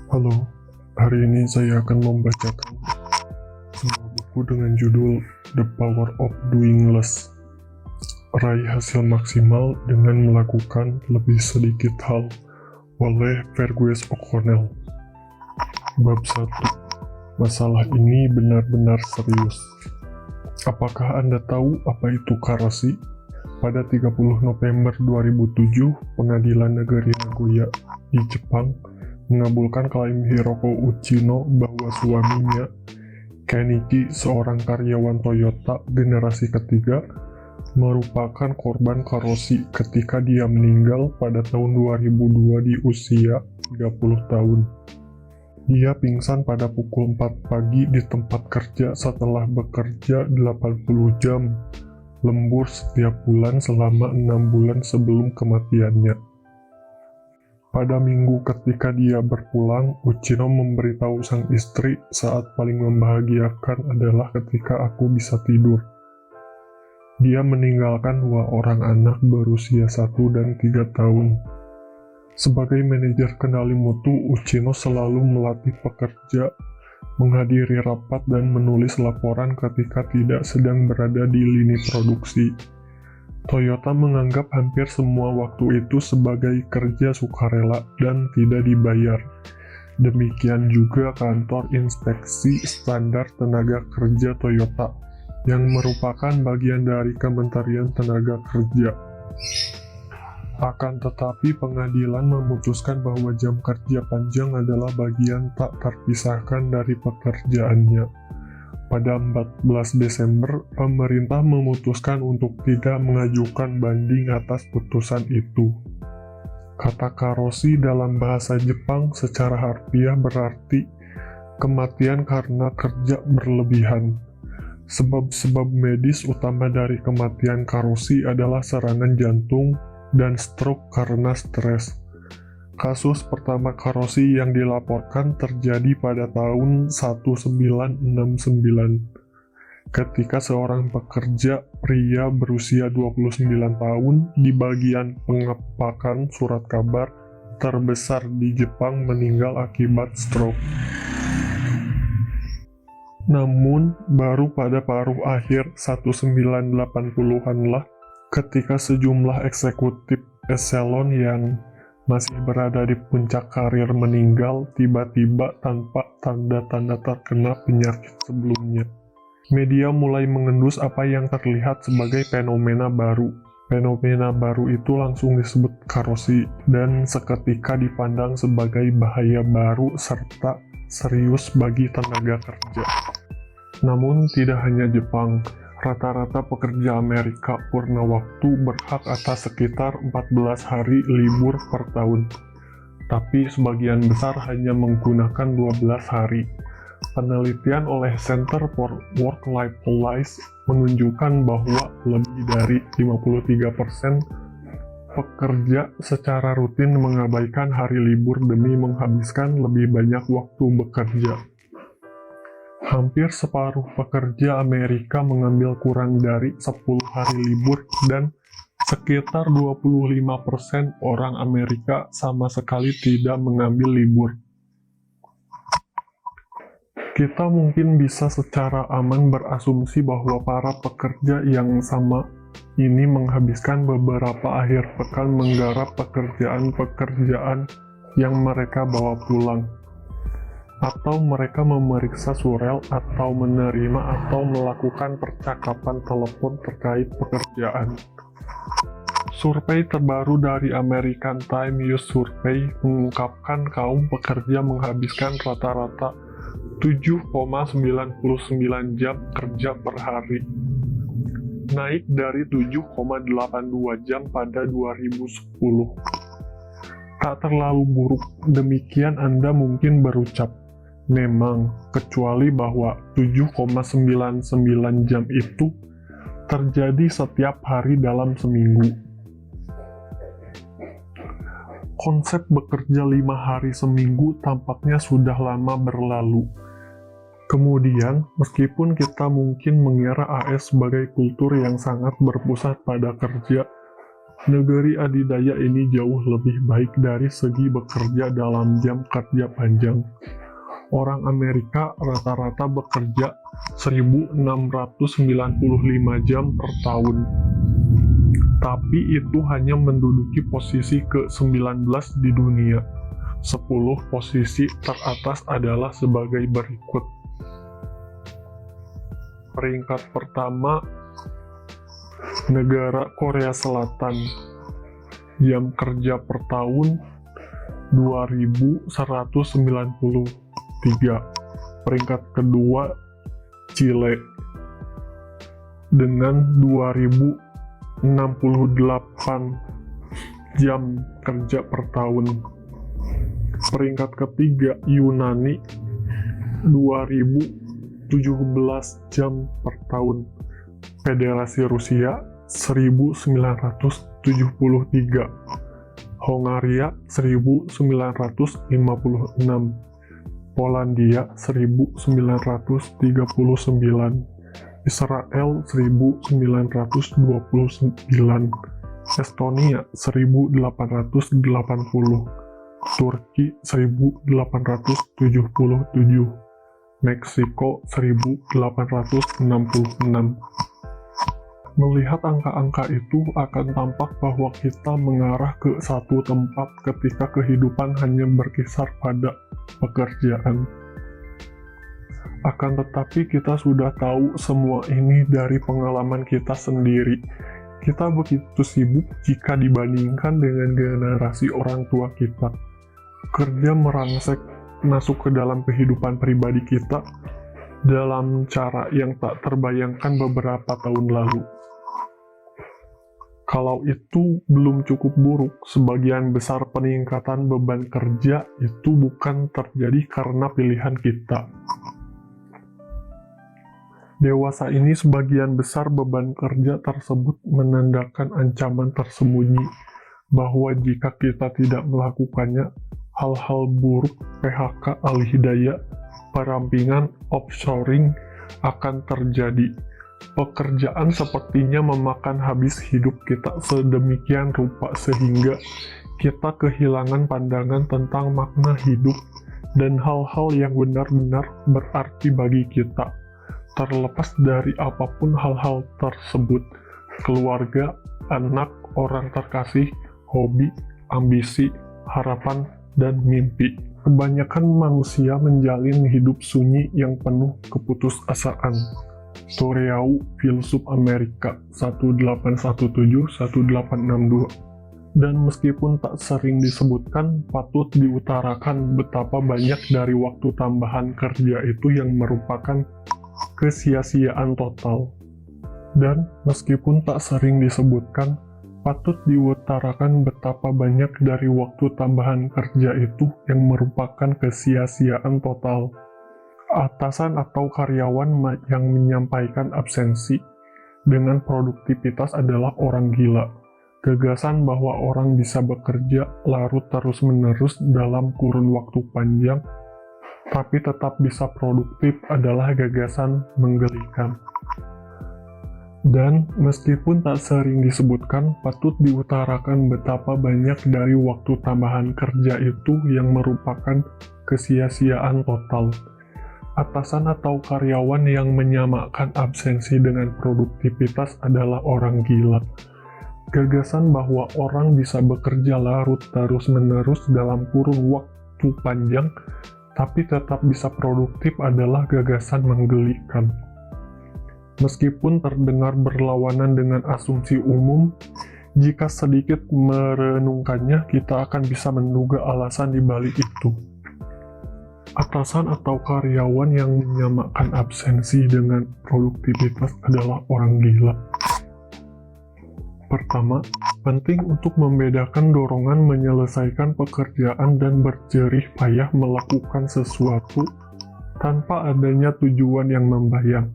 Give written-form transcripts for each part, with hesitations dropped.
Halo, hari ini saya akan membacakan sebuah buku dengan judul The Power of Doing Less. Raih hasil maksimal dengan melakukan lebih sedikit hal, oleh Fergus O'Connell. Bab 1. Masalah ini benar-benar serius. Apakah Anda tahu apa itu karosi? Pada 30 November 2007, Pengadilan Negeri Nagoya di Jepang mengabulkan klaim Hiroko Uchino bahwa suaminya, Kenichi, seorang karyawan Toyota generasi ketiga, merupakan korban karosi ketika dia meninggal pada tahun 2002 di usia 30 tahun. Dia pingsan pada pukul 4 pagi di tempat kerja setelah bekerja 80 jam lembur setiap bulan selama 6 bulan sebelum kematiannya. Pada minggu ketika dia berpulang, Uchino memberitahu sang istri, "Saat paling membahagiakan adalah ketika aku bisa tidur." Dia meninggalkan 2 orang anak berusia 1 dan 3 tahun. Sebagai manajer kendali mutu, Uchino selalu melatih pekerja menghadiri rapat dan menulis laporan ketika tidak sedang berada di lini produksi. Toyota menganggap hampir semua waktu itu sebagai kerja sukarela dan tidak dibayar. Demikian juga kantor inspeksi standar tenaga kerja Toyota, yang merupakan bagian dari Kementerian Tenaga Kerja. Akan tetapi pengadilan memutuskan bahwa jam kerja panjang adalah bagian tak terpisahkan dari pekerjaannya. Pada 14 Desember, pemerintah memutuskan untuk tidak mengajukan banding atas putusan itu. Kata karosi dalam bahasa Jepang secara harfiah berarti kematian karena kerja berlebihan. Sebab-sebab medis utama dari kematian karosi adalah serangan jantung dan stroke karena stres. Kasus pertama karosi yang dilaporkan terjadi pada tahun 1969, ketika seorang pekerja pria berusia 29 tahun di bagian pengepakan surat kabar terbesar di Jepang meninggal akibat stroke. Namun, baru pada paruh akhir 1980-an-lah, ketika sejumlah eksekutif eselon yang masih berada di puncak karir meninggal tiba-tiba tanpa tanda-tanda terkena penyakit sebelumnya. Media mulai mengendus apa yang terlihat sebagai fenomena baru. Fenomena baru itu langsung disebut karosi, dan seketika dipandang sebagai bahaya baru serta serius bagi tenaga kerja. Namun tidak hanya Jepang, rata-rata pekerja Amerika purna waktu berhak atas sekitar 14 hari libur per tahun, tapi sebagian besar hanya menggunakan 12 hari. Penelitian oleh Center for Work-Life Balance menunjukkan bahwa lebih dari 53% pekerja secara rutin mengabaikan hari libur demi menghabiskan lebih banyak waktu bekerja. Hampir separuh pekerja Amerika mengambil kurang dari 10 hari libur dan sekitar 25% orang Amerika sama sekali tidak mengambil libur. Kita mungkin bisa secara aman berasumsi bahwa para pekerja yang sama ini menghabiskan beberapa akhir pekan menggarap pekerjaan-pekerjaan yang mereka bawa pulang, atau mereka memeriksa surel, atau menerima atau melakukan percakapan telepon terkait pekerjaan. Survei terbaru dari American Time Youth Survey mengungkapkan kaum pekerja menghabiskan rata-rata 7,99 jam kerja per hari, naik dari 7,82 jam pada 2010. Tak terlalu buruk, demikian Anda mungkin berucap. Memang, kecuali bahwa 7,99 jam itu terjadi setiap hari dalam seminggu. Konsep bekerja 5 hari seminggu tampaknya sudah lama berlalu. Kemudian, meskipun kita mungkin mengira AS sebagai kultur yang sangat berpusat pada kerja, Negeri adidaya ini jauh lebih baik dari segi bekerja dalam jam kerja panjang. Orang Amerika rata-rata bekerja 1.695 jam per tahun. Tapi itu hanya menduduki posisi ke-19 di dunia. 10 posisi teratas adalah sebagai berikut. Peringkat pertama, negara Korea Selatan. Jam kerja per tahun 2.193. Peringkat kedua, Chile dengan 2.068 jam kerja per tahun. Peringkat ketiga, Yunani 2.017 jam per tahun. Federasi Rusia 1973, Hongaria 1956, Polandia 1939, Israel 1929, Estonia 1880, Turki 1877, Meksiko 1866. Melihat angka-angka itu akan tampak bahwa kita mengarah ke satu tempat ketika kehidupan hanya berkisar pada pekerjaan. Akan tetapi kita sudah tahu semua ini dari pengalaman kita sendiri. Kita begitu sibuk jika dibandingkan dengan generasi orang tua kita. Kerja merangsek masuk ke dalam kehidupan pribadi kita dalam cara yang tak terbayangkan beberapa tahun lalu. Kalau itu belum cukup buruk, sebagian besar peningkatan beban kerja itu bukan terjadi karena pilihan kita. Dewasa ini sebagian besar beban kerja tersebut menandakan ancaman tersembunyi bahwa jika kita tidak melakukannya, hal-hal buruk PHK alih daya, perampingan, offshoring akan terjadi. Pekerjaan sepertinya memakan habis hidup kita sedemikian rupa sehingga kita kehilangan pandangan tentang makna hidup dan hal-hal yang benar-benar berarti bagi kita. Terlepas dari apapun hal-hal tersebut, keluarga, anak, orang terkasih, hobi, ambisi, harapan, dan mimpi. Kebanyakan manusia menjalin hidup sunyi yang penuh keputusasaan. Toreau, filsuf Amerika 1817-1862. Dan meskipun tak sering disebutkan, patut diutarakan betapa banyak dari waktu tambahan kerja itu yang merupakan kesia-siaan total. Dan meskipun tak sering disebutkan, patut diutarakan betapa banyak dari waktu tambahan kerja itu yang merupakan kesia-siaan total. Atasan atau karyawan yang menyampaikan absensi dengan produktivitas adalah orang gila. Gagasan bahwa orang bisa bekerja larut terus-menerus dalam kurun waktu panjang, tapi tetap bisa produktif adalah gagasan menggelikan. Dan meskipun tak sering disebutkan, patut diutarakan betapa banyak dari waktu tambahan kerja itu yang merupakan kesia-siaan total. Atasan atau karyawan yang menyamakan absensi dengan produktivitas adalah orang gila. Gagasan bahwa orang bisa bekerja larut terus-menerus dalam kurun waktu panjang, tapi tetap bisa produktif adalah gagasan menggelikan. Meskipun terdengar berlawanan dengan asumsi umum, jika sedikit merenungkannya, kita akan bisa menduga alasan di balik itu. Atasan atau karyawan yang menyamakan absensi dengan produktivitas adalah orang gila. Pertama, penting untuk membedakan dorongan menyelesaikan pekerjaan dan berjerih payah melakukan sesuatu tanpa adanya tujuan yang membayang.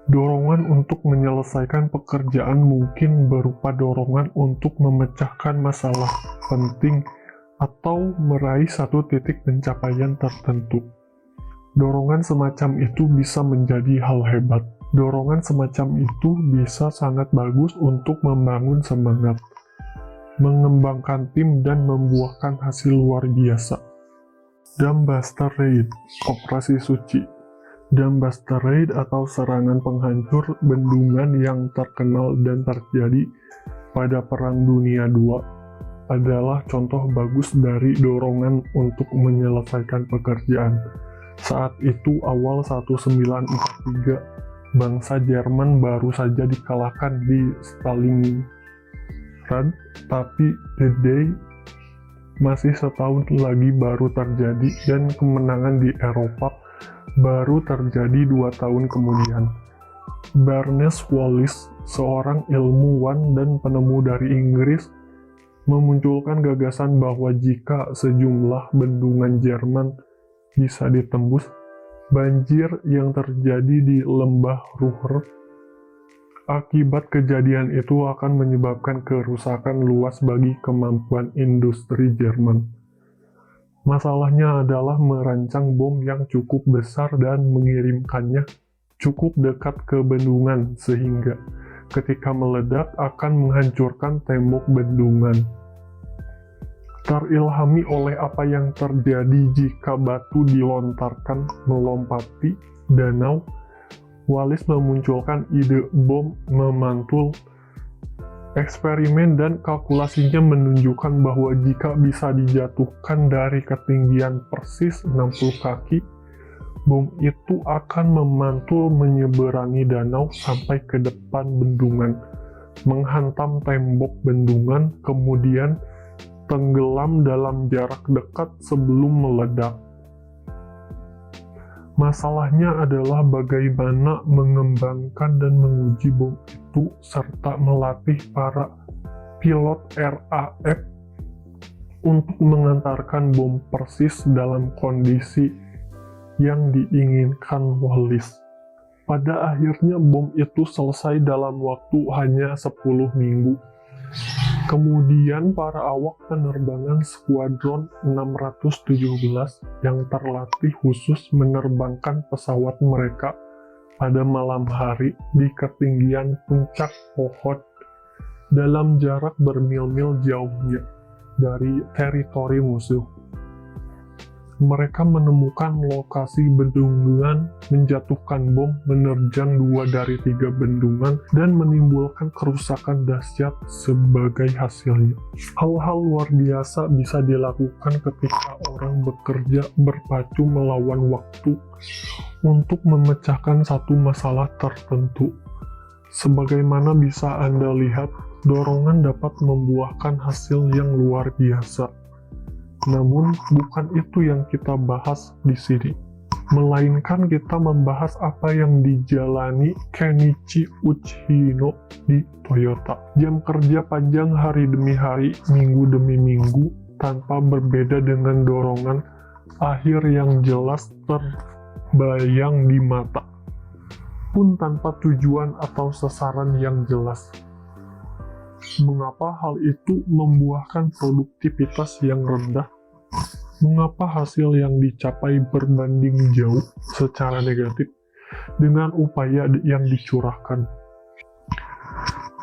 Dorongan untuk menyelesaikan pekerjaan mungkin berupa dorongan untuk memecahkan masalah penting atau meraih satu titik pencapaian tertentu. Dorongan semacam itu bisa menjadi hal hebat. Dorongan semacam itu bisa sangat bagus untuk membangun semangat, mengembangkan tim, dan membuahkan hasil luar biasa. Dumbbuster Raid, Operasi Suci. Dumbbuster Raid atau serangan penghancur bendungan yang terkenal dan terjadi pada Perang Dunia II adalah contoh bagus dari dorongan untuk menyelesaikan pekerjaan. Saat itu awal 1943, bangsa Jerman baru saja dikalahkan di Stalingrad, tapi D-Day masih setahun lagi baru terjadi, dan kemenangan di Eropa baru terjadi 2 tahun kemudian. Barnes Wallis, seorang ilmuwan dan penemu dari Inggris, memunculkan gagasan bahwa jika sejumlah bendungan Jerman bisa ditembus, banjir yang terjadi di lembah Ruhr akibat kejadian itu akan menyebabkan kerusakan luas bagi kemampuan industri Jerman. Masalahnya adalah merancang bom yang cukup besar dan mengirimkannya cukup dekat ke bendungan sehingga ketika meledak akan menghancurkan tembok bendungan. Terilhami oleh apa yang terjadi jika batu dilontarkan melompati danau, Wallis memunculkan ide bom memantul. Eksperimen dan kalkulasinya menunjukkan bahwa jika bisa dijatuhkan dari ketinggian persis 60 kaki, bom itu akan memantul menyeberangi danau sampai ke depan bendungan, menghantam tembok bendungan, kemudian tenggelam dalam jarak dekat sebelum meledak. Masalahnya adalah bagaimana mengembangkan dan menguji bom itu serta melatih para pilot RAF untuk mengantarkan bom persis dalam kondisi yang diinginkan Wallis. Pada akhirnya bom itu selesai dalam waktu hanya 10 minggu. Kemudian para awak penerbangan Skuadron 617 yang terlatih khusus menerbangkan pesawat mereka pada malam hari di ketinggian puncak pohon dalam jarak bermil-mil jauhnya dari teritori musuh. Mereka menemukan lokasi bendungan, menjatuhkan bom, menerjang 2 dari 3 bendungan, dan menimbulkan kerusakan dahsyat sebagai hasilnya. Hal-hal luar biasa bisa dilakukan ketika orang bekerja berpacu melawan waktu untuk memecahkan satu masalah tertentu. Sebagaimana bisa Anda lihat, dorongan dapat membuahkan hasil yang luar biasa. Namun, bukan itu yang kita bahas di sini. Melainkan kita membahas apa yang dijalani Kenichi Uchino di Toyota. Jam kerja panjang hari demi hari, minggu demi minggu, tanpa berbeda dengan dorongan akhir yang jelas terbayang di mata, pun tanpa tujuan atau sasaran yang jelas. Mengapa hal itu membuahkan produktivitas yang rendah? Mengapa hasil yang dicapai berbanding jauh secara negatif dengan upaya yang dicurahkan?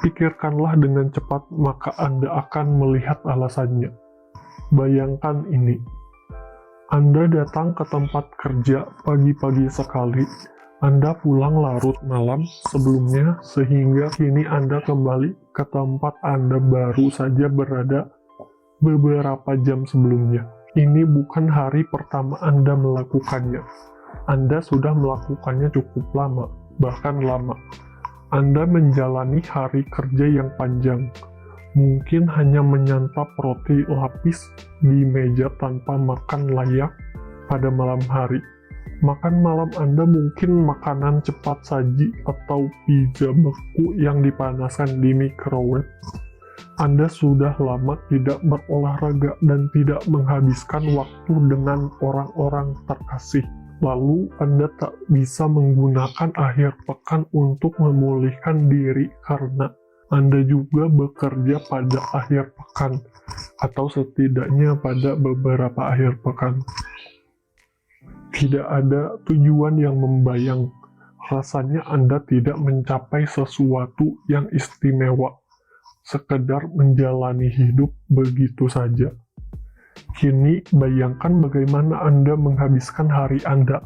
Pikirkanlah dengan cepat, maka Anda akan melihat alasannya. Bayangkan ini. Anda datang ke tempat kerja pagi-pagi sekali, Anda pulang larut malam sebelumnya, sehingga kini Anda kembali ke tempat Anda baru saja berada beberapa jam sebelumnya. Ini bukan hari pertama Anda melakukannya. Anda sudah melakukannya cukup lama, bahkan lama. Anda menjalani hari kerja yang panjang, mungkin hanya menyantap roti lapis di meja tanpa makan layak pada malam hari. Makan malam Anda mungkin makanan cepat saji atau pizza beku yang dipanaskan di microwave. Anda sudah lama tidak berolahraga dan tidak menghabiskan waktu dengan orang-orang terkasih. Lalu Anda tak bisa menggunakan akhir pekan untuk memulihkan diri karena Anda juga bekerja pada akhir pekan, atau setidaknya pada beberapa akhir pekan. Tidak ada tujuan yang membayang, rasanya Anda tidak mencapai sesuatu yang istimewa, sekedar menjalani hidup begitu saja. Kini, bayangkan bagaimana Anda menghabiskan hari Anda.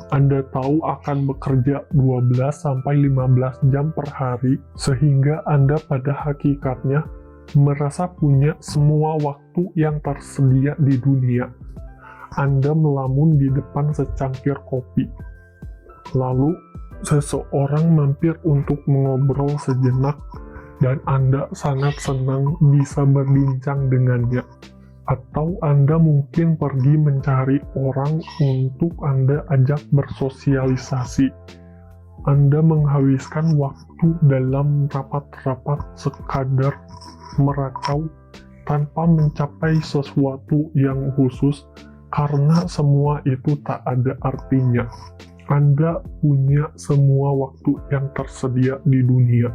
Anda tahu akan bekerja 12-15 jam per hari, sehingga Anda pada hakikatnya merasa punya semua waktu yang tersedia di dunia. Anda melamun di depan secangkir kopi. Lalu, seseorang mampir untuk mengobrol sejenak, dan Anda sangat senang bisa berbincang dengannya. Atau Anda mungkin pergi mencari orang untuk Anda ajak bersosialisasi. Anda menghabiskan waktu dalam rapat-rapat sekadar meracau tanpa mencapai sesuatu yang khusus, karena semua itu tak ada artinya. Anda punya semua waktu yang tersedia di dunia.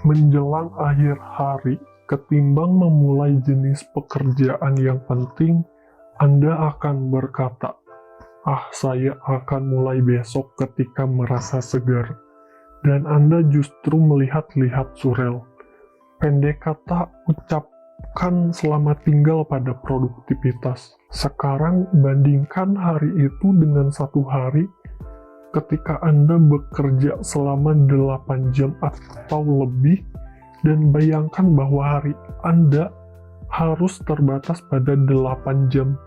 Menjelang akhir hari, ketimbang memulai jenis pekerjaan yang penting, Anda akan berkata, saya akan mulai besok ketika merasa segar. Dan Anda justru melihat-lihat surel. Pendek kata, ucapkan selamat tinggal pada produktivitas. Sekarang, bandingkan hari itu dengan satu hari ketika Anda bekerja selama 8 jam atau lebih, dan bayangkan bahwa hari Anda harus terbatas pada 8 jam.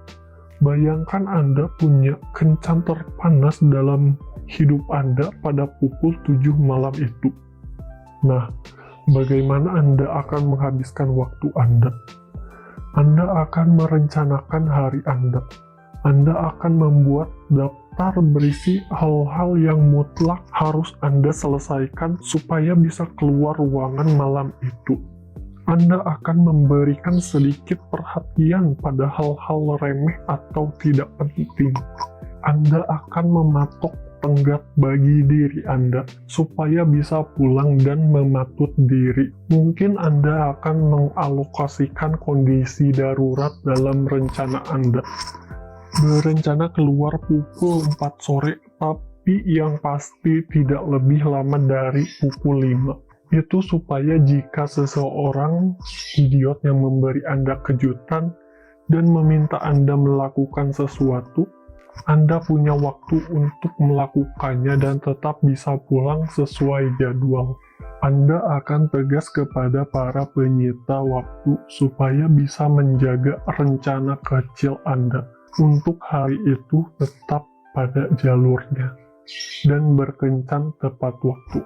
Bayangkan Anda punya kencan terpanas dalam hidup Anda pada pukul 7 malam itu. Nah, bagaimana Anda akan menghabiskan waktu Anda? Anda akan merencanakan hari Anda. Anda akan membuat daftar berisi hal-hal yang mutlak harus Anda selesaikan supaya bisa keluar ruangan malam itu. Anda akan memberikan sedikit perhatian pada hal-hal remeh atau tidak penting. Anda akan mematok tenggat bagi diri Anda supaya bisa pulang dan mematut diri. Mungkin Anda akan mengalokasikan kondisi darurat dalam rencana Anda. Berencana keluar pukul 4 sore, tapi yang pasti tidak lebih lama dari pukul 5. Itu supaya jika seseorang idiot yang memberi Anda kejutan dan meminta Anda melakukan sesuatu, Anda punya waktu untuk melakukannya dan tetap bisa pulang sesuai jadwal. Anda akan tegas kepada para penyita waktu supaya bisa menjaga rencana kecil Anda untuk hari itu tetap pada jalurnya dan berkencan tepat waktu.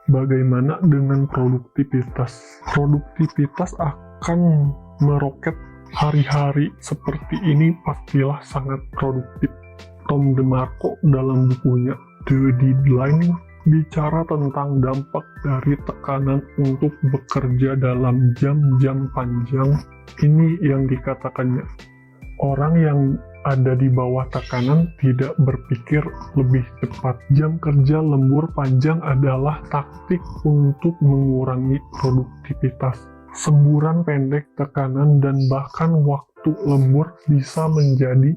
Bagaimana dengan produktivitas? Produktivitas akan meroket. Hari-hari seperti ini pastilah sangat produktif. Tom DeMarco dalam bukunya The Deadline bicara tentang dampak dari tekanan untuk bekerja dalam jam-jam panjang. Ini yang dikatakannya. Orang yang ada di bawah tekanan tidak berpikir lebih cepat. Jam kerja lembur panjang adalah taktik untuk mengurangi produktivitas. Semburan pendek tekanan dan bahkan waktu lembur bisa menjadi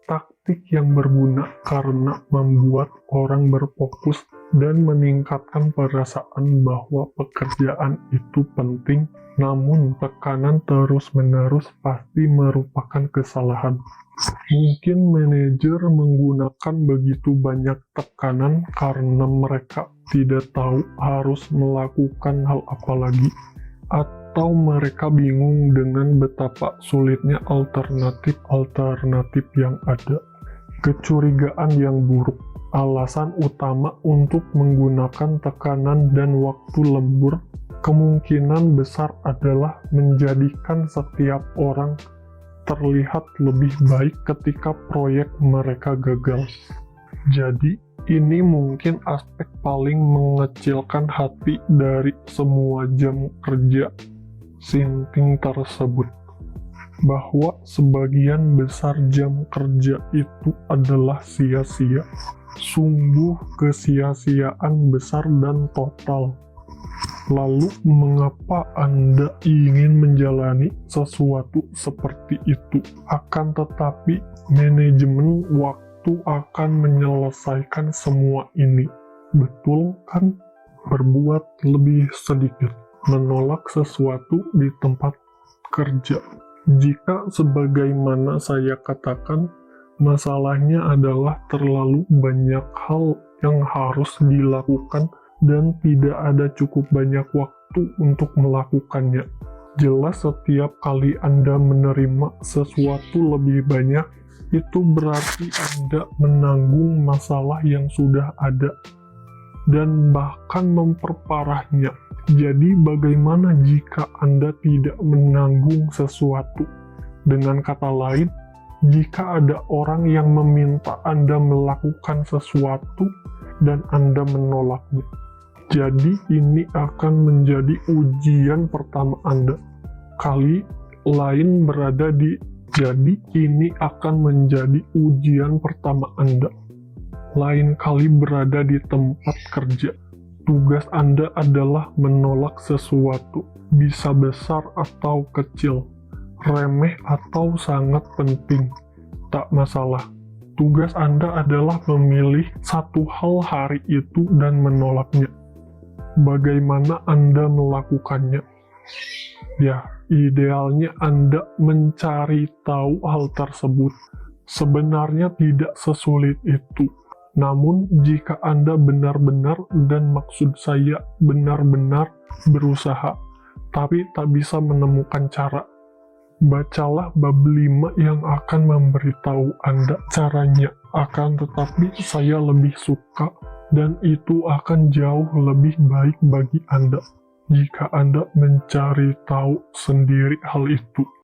taktik yang berguna karena membuat orang berfokus dan meningkatkan perasaan bahwa pekerjaan itu penting. Namun, tekanan terus-menerus pasti merupakan kesalahan. Mungkin manajer menggunakan begitu banyak tekanan karena mereka tidak tahu harus melakukan hal apa lagi, atau mereka bingung dengan betapa sulitnya alternatif-alternatif yang ada. Kecurigaan yang buruk. Alasan utama untuk menggunakan tekanan dan waktu lembur kemungkinan besar adalah menjadikan setiap orang terlihat lebih baik ketika proyek mereka gagal. Jadi, ini mungkin aspek paling mengecilkan hati dari semua jam kerja sinting tersebut, bahwa sebagian besar jam kerja itu adalah sia-sia. Sungguh kesia-siaan besar dan total. Lalu, mengapa Anda ingin menjalani sesuatu seperti itu? Akan tetapi, manajemen waktu itu akan menyelesaikan semua ini. Betul kan? Berbuat lebih sedikit, menolak sesuatu di tempat kerja. Jika sebagaimana saya katakan, masalahnya adalah terlalu banyak hal yang harus dilakukan dan tidak ada cukup banyak waktu untuk melakukannya. Jelas setiap kali Anda menerima sesuatu lebih banyak, itu berarti Anda menanggung masalah yang sudah ada dan bahkan memperparahnya. Jadi bagaimana jika Anda tidak menanggung sesuatu? Dengan kata lain, jika ada orang yang meminta Anda melakukan sesuatu dan Anda menolaknya. Jadi ini akan menjadi ujian pertama Anda. Kali lain berada di Jadi ini akan menjadi ujian pertama Anda. Lain kali berada di tempat kerja. Tugas Anda adalah menolak sesuatu, bisa besar atau kecil, remeh atau sangat penting, tak masalah. Tugas Anda adalah memilih satu hal hari itu dan menolaknya. Bagaimana Anda melakukannya? Ya, idealnya Anda mencari tahu hal tersebut. Sebenarnya tidak sesulit itu. Namun, jika Anda benar-benar, dan maksud saya benar-benar berusaha, tapi tak bisa menemukan cara, bacalah bab 5 yang akan memberitahu Anda caranya. Akan tetapi, saya lebih suka, dan itu akan jauh lebih baik bagi Anda, jika Anda mencari tahu sendiri hal itu.